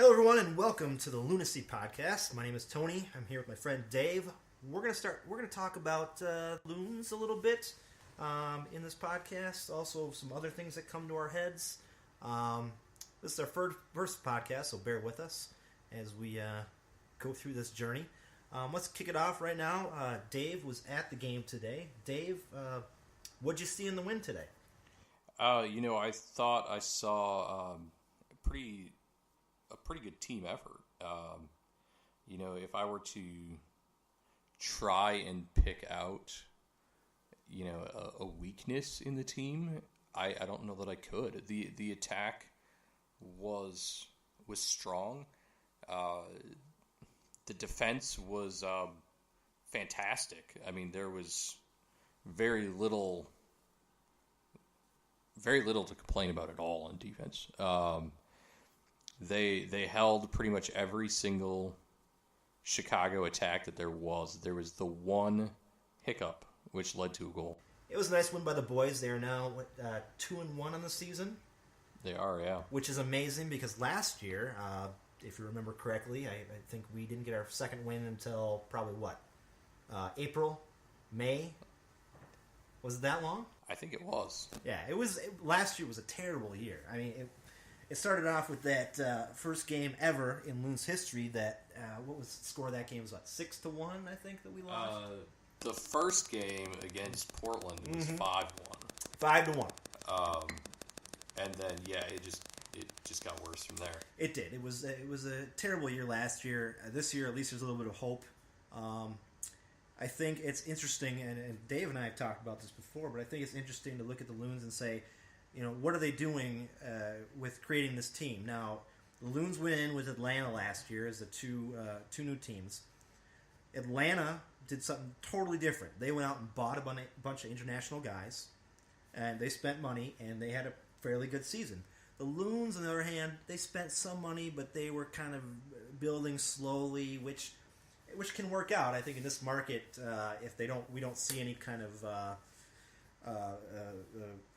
Hello, everyone, and welcome to the Loonacy Podcast. My name is Tony. I'm here with my friend Dave. We're gonna talk about loons a little bit in this podcast. Also, some other things that come to our heads. This is our first podcast, so bear with us as we go through this journey. Let's kick it off right now. Dave was at the game today. Dave, what'd you see in the win today? I thought I saw a pretty good team effort. If I were to try and pick out, a weakness in the team, I don't know that I could. The attack was strong. The defense was fantastic. I mean, there was very little to complain about at all on defense. They held pretty much every single Chicago attack that there was. There was the one hiccup which led to a goal. It was a nice win by the boys. They are now 2-1 on the season. They are, yeah. Which is amazing because last year, if you remember correctly, I think we didn't get our second win until probably April, May. Was it that long? I think it was. Yeah, it was. Last year was a terrible year. I mean, it started off with that first game ever in Loon's history. That what was the score of that game? It was 6-1, I think, that we lost. The first game against Portland was 5-1. 5-1. And then it just got worse from there. It did. It was a terrible year last year. This year, at least, there's a little bit of hope. I think it's interesting, and Dave and I have talked about this before, but I think it's interesting to look at the Loons and say, what are they doing with creating this team? Now, the Loons went in with Atlanta last year as the two new teams. Atlanta did something totally different. They went out and bought a bunch of international guys, and they spent money, and they had a fairly good season. The Loons, on the other hand, they spent some money, but they were kind of building slowly, which can work out. I think in this market, if we don't see any kind of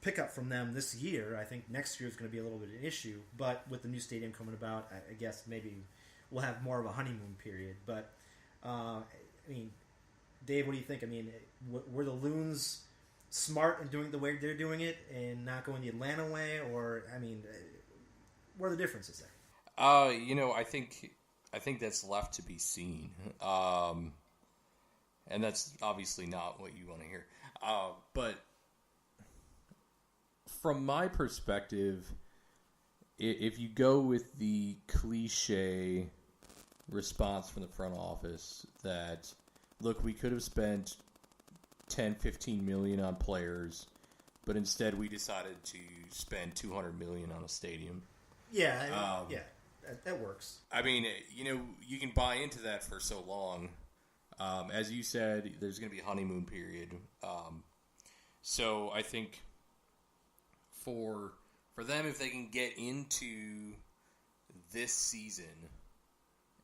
pickup from them this year, I think next year is going to be a little bit of an issue. But with the new stadium coming about, I guess maybe we'll have more of a honeymoon period. But Dave, what do you think? I mean, were the Loons smart in doing the way they're doing it and not going the Atlanta way, or what are the differences there? I think that's left to be seen. And that's obviously not what you want to hear. But from my perspective, if you go with the cliche response from the front office that, look, we could have spent 10, 15 million on players, but instead we decided to spend 200 million on a stadium. Yeah, that works. I mean, you can buy into that for so long. As you said, there's going to be a honeymoon period. So I think for them, if they can get into this season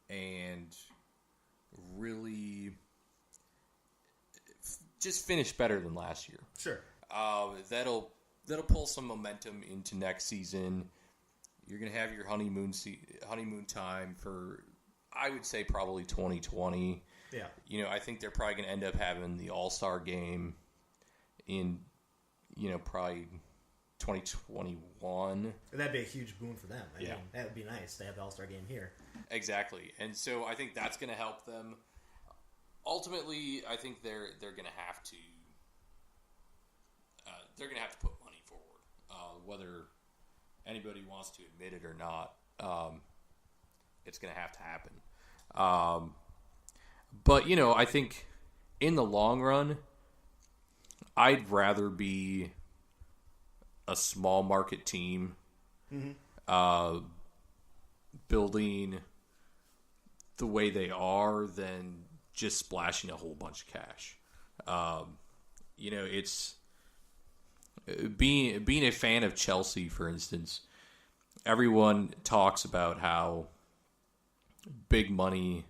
and really just finish better than last year, sure, that'll pull some momentum into next season. You're going to have your honeymoon time for, I would say, probably 2020. Yeah. I think they're probably going to end up having the All-Star game in, probably 2021. That'd be a huge boon for them. I mean, that would be nice to have the All-Star game here. Exactly. And so I think that's going to help them. Ultimately, I think they're going to have to put money forward, whether anybody wants to admit it or not. It's going to have to happen. But, I think in the long run, I'd rather be a small market team building the way they are than just splashing a whole bunch of cash. It's being a fan of Chelsea, for instance. Everyone talks about how big money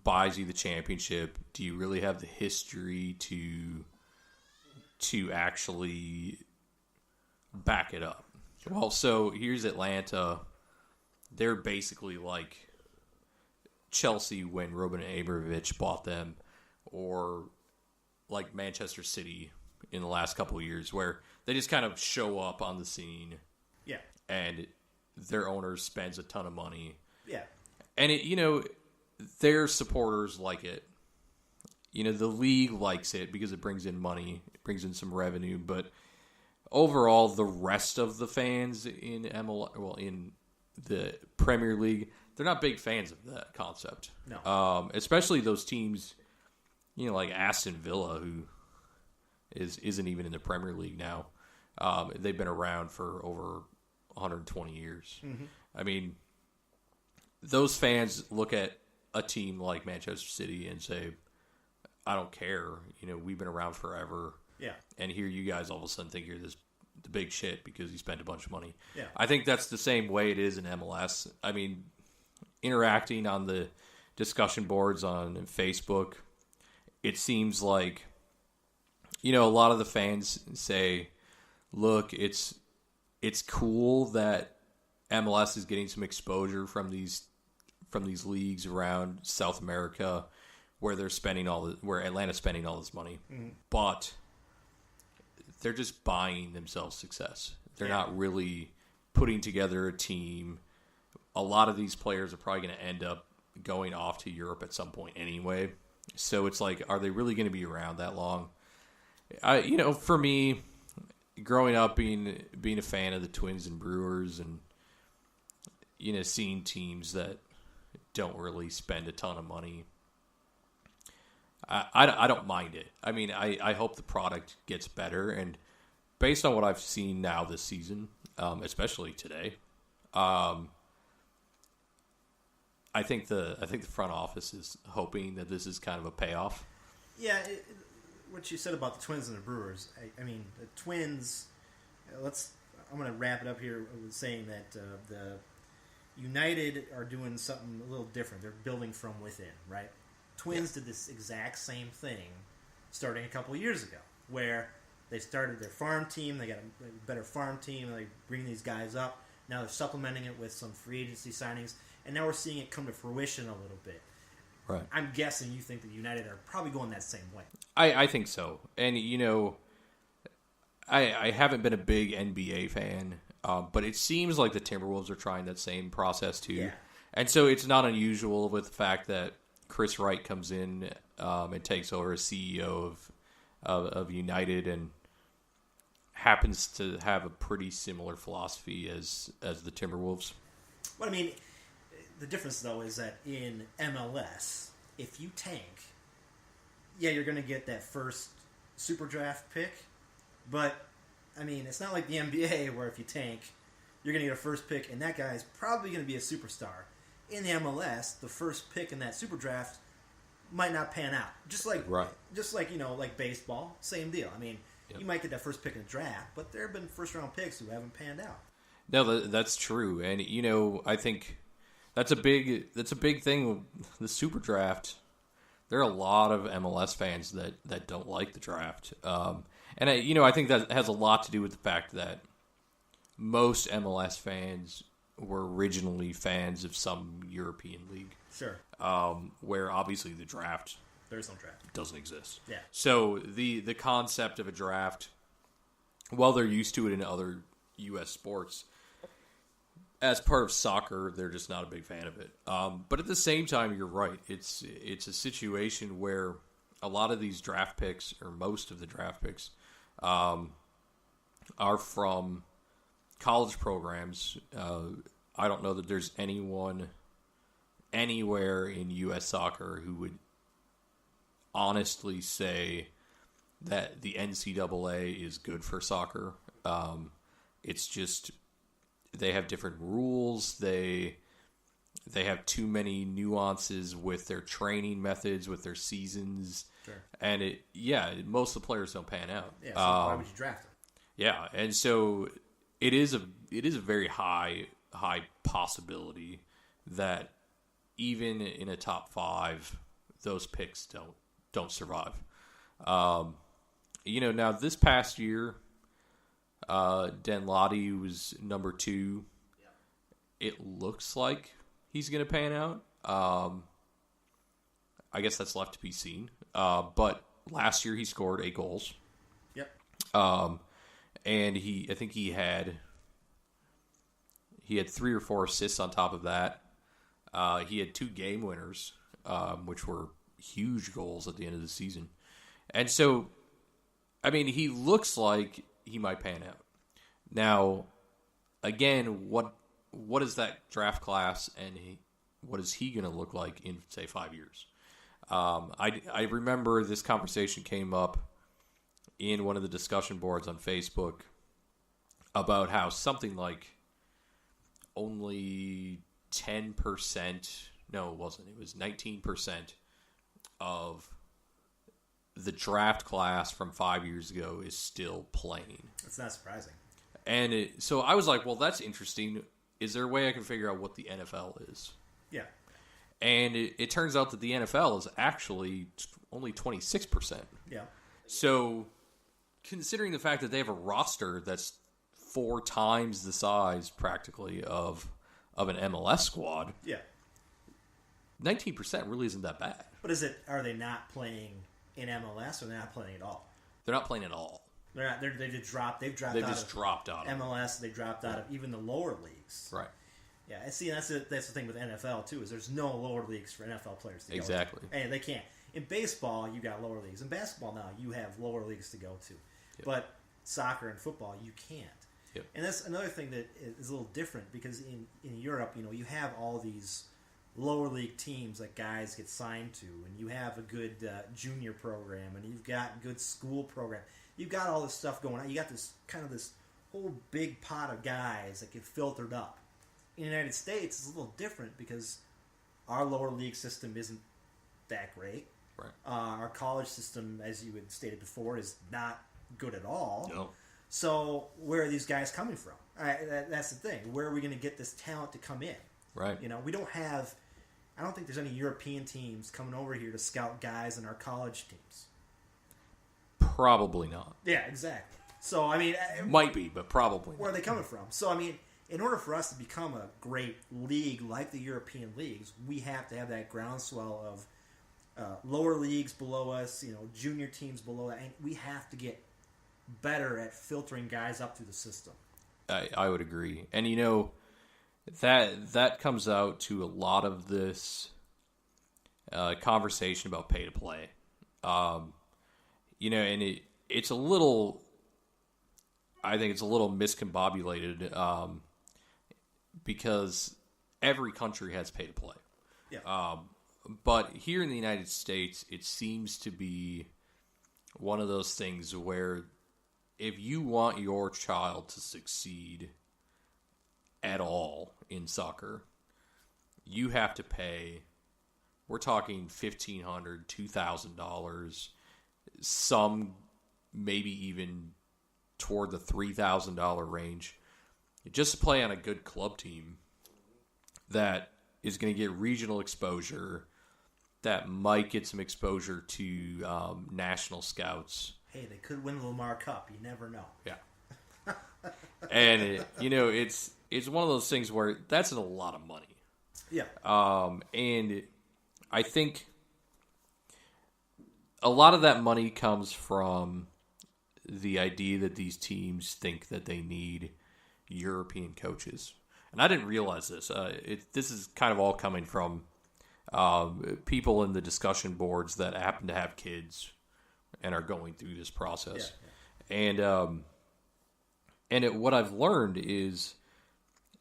buys you the championship. Do you really have the history to actually back it up? Well, so here's Atlanta. they're basically like Chelsea when Roman Abramovich bought them, or like Manchester City in the last couple of years, where they just kind of show up on the scene. Yeah. And their owner spends a ton of money. Yeah. And their supporters like it. The league likes it because it brings in money, it brings in some revenue, but overall, the rest of the fans in in the Premier League, they're not big fans of that concept. No. Especially those teams, like Aston Villa, who isn't even in the Premier League now. They've been around for over 120 years. Mm-hmm. I mean, those fans look at a team like Manchester City and say, I don't care. We've been around forever. Yeah. And here you guys all of a sudden think you're the big shit because you spent a bunch of money. Yeah. I think that's the same way it is in MLS. I mean, interacting on the discussion boards on Facebook, it seems like, a lot of the fans say, look, it's cool that MLS is getting some exposure from these leagues around South America where where Atlanta's spending all this money. Mm-hmm. But they're just buying themselves success. They're not really putting together a team. A lot of these players are probably going to end up going off to Europe at some point anyway. So it's like, are they really going to be around that long? For me, growing up being a fan of the Twins and Brewers, and seeing teams that don't really spend a ton of money, I don't mind it. I mean, I hope the product gets better, and based on what I've seen now this season, especially today, I think the front office is hoping that this is kind of a payoff. Yeah, what you said about the Twins and the Brewers. I mean, the Twins. I'm going to wrap it up here with saying that the United are doing something a little different. They're building from within, right? Twins did this exact same thing starting a couple years ago, where they started their farm team. They got a better farm team. They bring these guys up. Now they're supplementing it with some free agency signings, and now we're seeing it come to fruition a little bit. Right. I'm guessing you think that United are probably going that same way. I think so. And, I haven't been a big NBA fan, but it seems like the Timberwolves are trying that same process too. Yeah. And so it's not unusual with the fact that Chris Wright comes in and takes over as CEO of United and happens to have a pretty similar philosophy as the Timberwolves. Well, I mean, the difference, though, is that in MLS, if you tank, you're going to get that first super draft pick. But, I mean, it's not like the NBA where if you tank, you're going to get a first pick, and that guy's probably going to be a superstar. In the MLS, the first pick in that super draft might not pan out. Just like like baseball, same deal. I mean, you might get that first pick in the draft, but there have been first-round picks who haven't panned out. No, that's true. And, I think that's a big thing. The super draft, there are a lot of MLS fans that don't like the draft. And I think that has a lot to do with the fact that most MLS fans were originally fans of some European league. Sure. Where obviously the draft, there's no draft, doesn't exist. Yeah. So the concept of a draft, while they're used to it in other U.S. sports, as part of soccer, they're just not a big fan of it. But at the same time, you're right. It's a situation where a lot of these draft picks, or most of the draft picks, are from college programs. I don't know that there's anyone anywhere in U.S. soccer who would honestly say that the NCAA is good for soccer. It's just they have different rules. They have too many nuances with their training methods, with their seasons. Sure. And most of the players don't pan out. Yeah, so why would you draft them? Yeah, and so it is a very high possibility that even in a top 5, those picks don't survive. Now this past year, Den Lottie was number 2. it looks like he's going to pan out. I guess that's left to be seen. But last year he scored 8 goals. Yep. And I think he had 3 or 4 assists on top of that. He had 2 game winners, which were huge goals at the end of the season. And so, I mean, he looks like he might pan out. Now, again, what is that draft class, and what is he going to look like in, say, 5 years? I remember this conversation came up in one of the discussion boards on Facebook about how something like only 10%, no, it wasn't, it was 19% of the draft class from 5 years ago is still playing. That's not surprising. And so I was like, well, that's interesting. Is there a way I can figure out what the NFL is? Yeah. And it turns out that the NFL is actually only 26%. Yeah. So considering the fact that they have a roster that's 4 times the size practically of an MLS squad, yeah, 19% really isn't that bad. But are they not playing in MLS, or they're not playing at all? They're not playing at all. They're not. They've just dropped. They've dropped out of MLS. They dropped out of even the lower leagues. Right. Yeah, and see, that's the thing with NFL too, is there's no lower leagues for NFL players to go to. Exactly. And they can't. In baseball, you got lower leagues. In basketball now, you have lower leagues to go to. Yep. But soccer and football, you can't. Yep. And that's another thing that is a little different, because in Europe, you have all these lower league teams that guys get signed to, and you have a good junior program, and you've got good school program. You've got all this stuff going on. You got this whole big pot of guys that get filtered up. In the United States, it's a little different because our lower league system isn't that great. Right. Our college system, as you had stated before, is not good at all. No. So where are these guys coming from? That's the thing. Where are we going to get this talent to come in? Right. We don't have. I don't think there's any European teams coming over here to scout guys in our college teams. Probably not. Yeah, exactly. So I mean, might be, but probably. Where not. are they coming from? So I mean, in order for us to become a great league like the European leagues, we have to have that groundswell of lower leagues below us, junior teams below that, and we have to get better at filtering guys up through the system. I would agree, and that comes out to a lot of this conversation about pay to play. And it's a little, I think it's a little miscombobulated because every country has pay to play. Yeah. But here in the United States, it seems to be one of those things where if you want your child to succeed at all in soccer, you have to pay, we're talking $1,500, $2,000, some maybe even toward the $3,000 range, just to play on a good club team that is going to get regional exposure, that might get some exposure to national scouts. Hey, they could win the Lamar Cup. You never know. Yeah. And, it's one of those things where that's a lot of money. Yeah. And I think a lot of that money comes from the idea that these teams think that they need European coaches. And I didn't realize this. This is kind of all coming from people in the discussion boards that happen to have kids and are going through this process. Yeah. And what I've learned is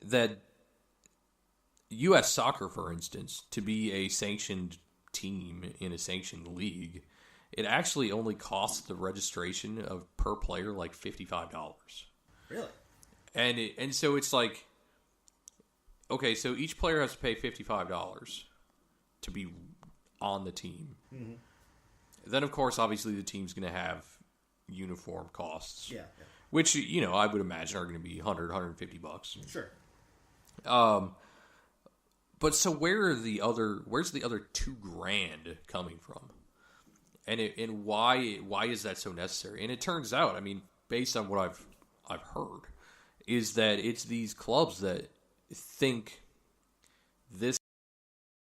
that U.S. soccer, for instance, to be a sanctioned team in a sanctioned league, it actually only costs the registration of per player like $55. Really? And so it's like, okay, so each player has to pay $55 to be on the team. Mm-hmm. Then, of course, obviously the team's going to have uniform costs. Yeah. Which, I would imagine are going to be $100, $150. Sure. But so where's the other $2,000 coming from? And why is that so necessary? And it turns out, based on what I've heard, is that it's these clubs that think this